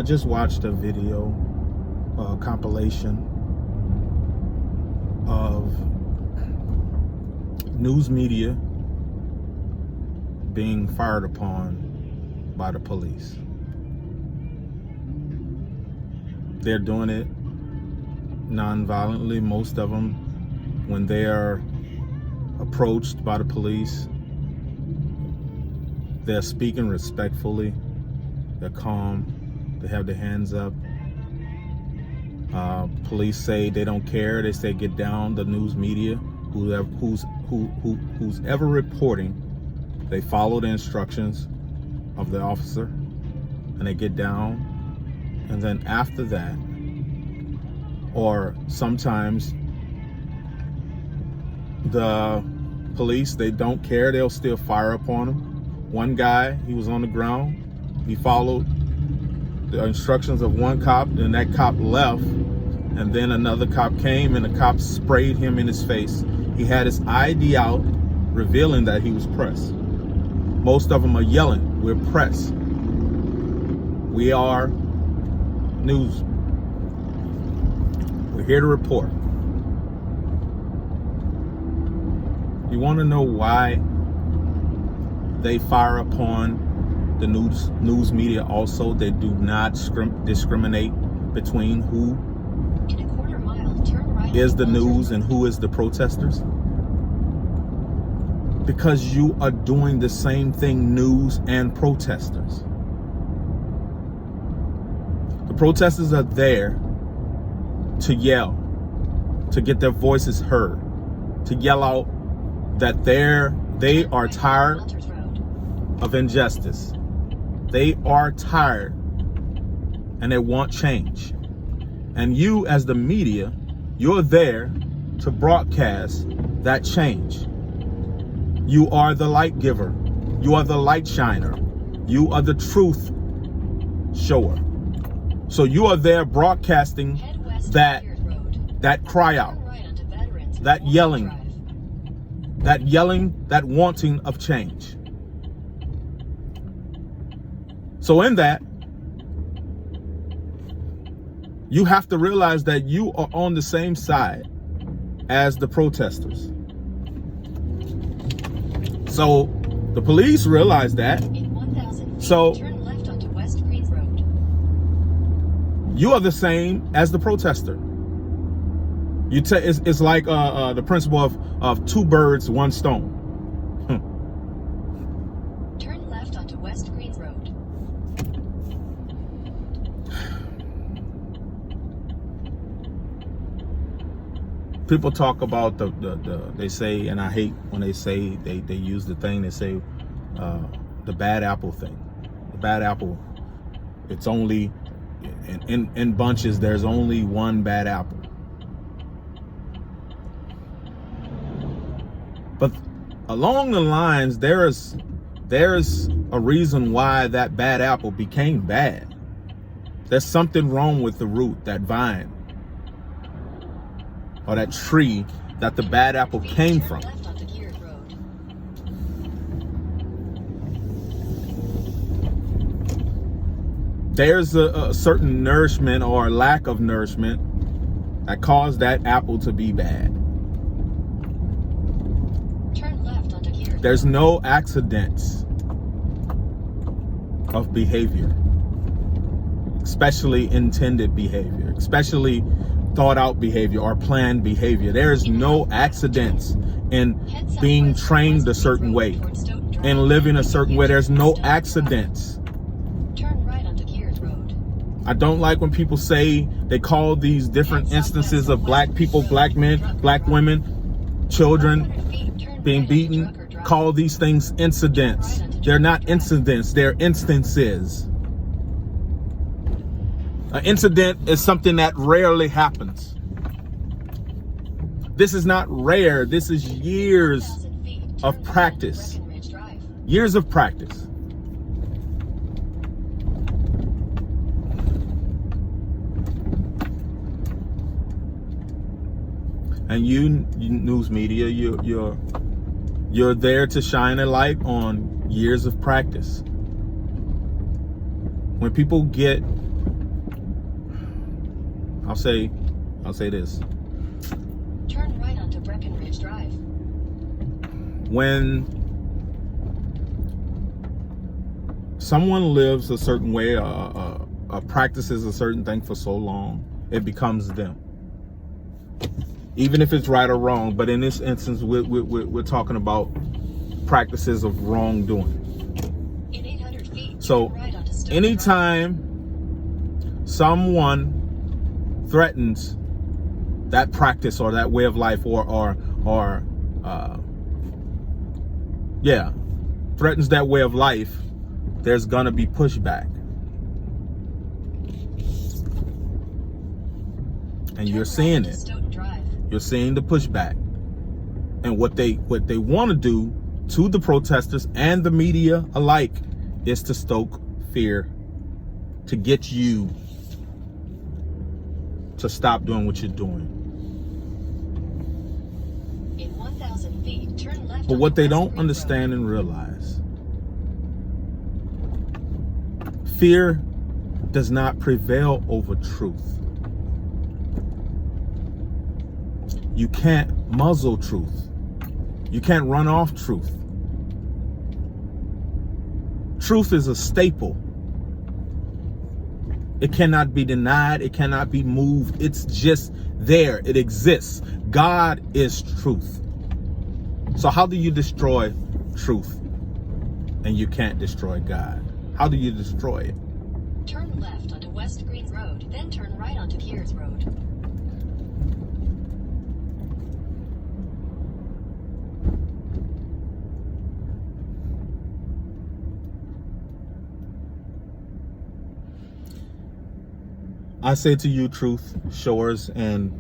just watched a video, compilation of news media being fired upon by the police. They're doing it non-violently. Most of them, when they are approached by the police, they're speaking respectfully. They're calm. They have their hands up. Police say they don't care. They say get down. The news media, who's ever reporting, they follow the instructions of the officer, and they get down. And then after that, or sometimes the police, they don't care. They'll still fire upon him. One guy, he was on the ground. He followed the instructions of one cop, and that cop left. And then another cop came, and the cop sprayed him in his face. He had his ID out, revealing that he was pressed. Most of them are yelling, "We're pressed. We are news. We're here to report." You want to know why they fire upon the news media also? They do not discriminate between who is the news and who is the protesters. Because you are doing the same thing, news and protesters. The protesters are there to yell, to get their voices heard, to yell out that they are tired of injustice. They are tired and they want change. And you, as the media, you're there to broadcast that change. You are the light giver. You are the light shiner. You are the truth shower. So you are there broadcasting that cry out, that yelling, that wanting of change. So in that, you have to realize that you are on the same side as the protesters. So the police realize that. So you are the same as the protester. It's like the principle of two birds, one stone. Turn left onto West Greens Road. People talk about they say, and I hate when they say, they use the thing, they say the bad apple thing. The bad apple, it's only, in bunches, there's only one bad apple. But along the lines, there's a reason why that bad apple became bad. There's something wrong with the root, that vine, or that tree that the bad apple came from. There's a certain nourishment or lack of nourishment that caused that apple to be bad. Turn left onto Gear. There's no accidents of behavior, especially intended behavior, especially thought out behavior or planned behavior. There is no accidents in being trained a certain way, in living a certain way. There's no accidents. Turn right onto Gears Road. I don't like when people say, they call these different instances of black people, black men, black women, children being beaten, call these things incidents. They're not incidents, they're instances. An incident is something that rarely happens. This is not rare. This is years of practice. Years of practice. And you news media, you're there to shine a light on years of practice. When people get I'll say this. Turn right onto Breckenridge Drive. When someone lives a certain way, practices a certain thing for so long, it becomes them. Even if it's right or wrong, but in this instance, we're talking about practices of wrongdoing. In 800 feet, So, turn right onto Stone Drive. anytime someone threatens that practice or that way of life, threatens that way of life, there's gonna be pushback. And you're Turn seeing right onto it. Stoughton Drive. You're seeing the pushback. And what they want to do to the protesters and the media alike is to stoke fear, to get you to stop doing what you're doing. In 1,000 feet, turn left. But what onto they West don't Green understand and realize, fear does not prevail over truth. You can't muzzle truth. You can't run off truth. Truth is a staple. It cannot be denied. It cannot be moved. It's just there. It exists. God is truth. So how do you destroy truth? And you can't destroy God. How do you destroy it? Turn left onto West Greens Road, then turn right onto Kears Road. I say to you, truth showers and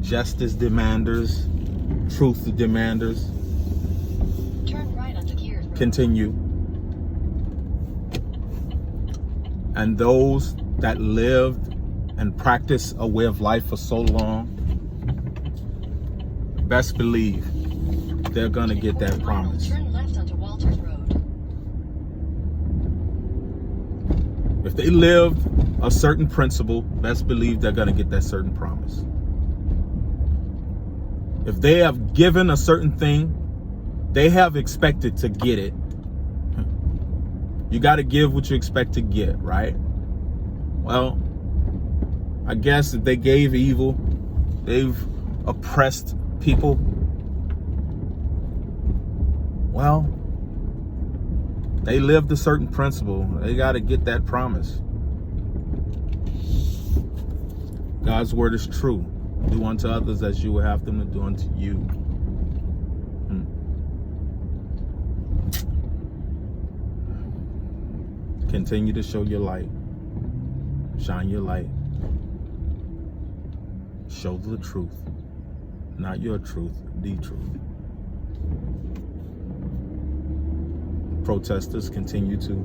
justice demanders, truth demanders, Turn right onto Kears Road. continue. And those that lived and practiced a way of life for so long, best believe they're gonna get that promise. Turn left onto Walters Road. If they lived a certain principle, best believe they're gonna get that certain promise. If they have given a certain thing, they have expected to get it. You got to give what you expect to get, right? Well, I guess if they gave evil, they've oppressed people. Well, they lived a certain principle. They got to get that promise. God's word is true. Do unto others as you would have them to do unto you. Continue to show your light. Shine your light. Show the truth. Not your truth, the truth. Protesters continue to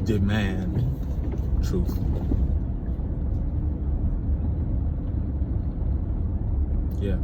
demand truth. Yeah.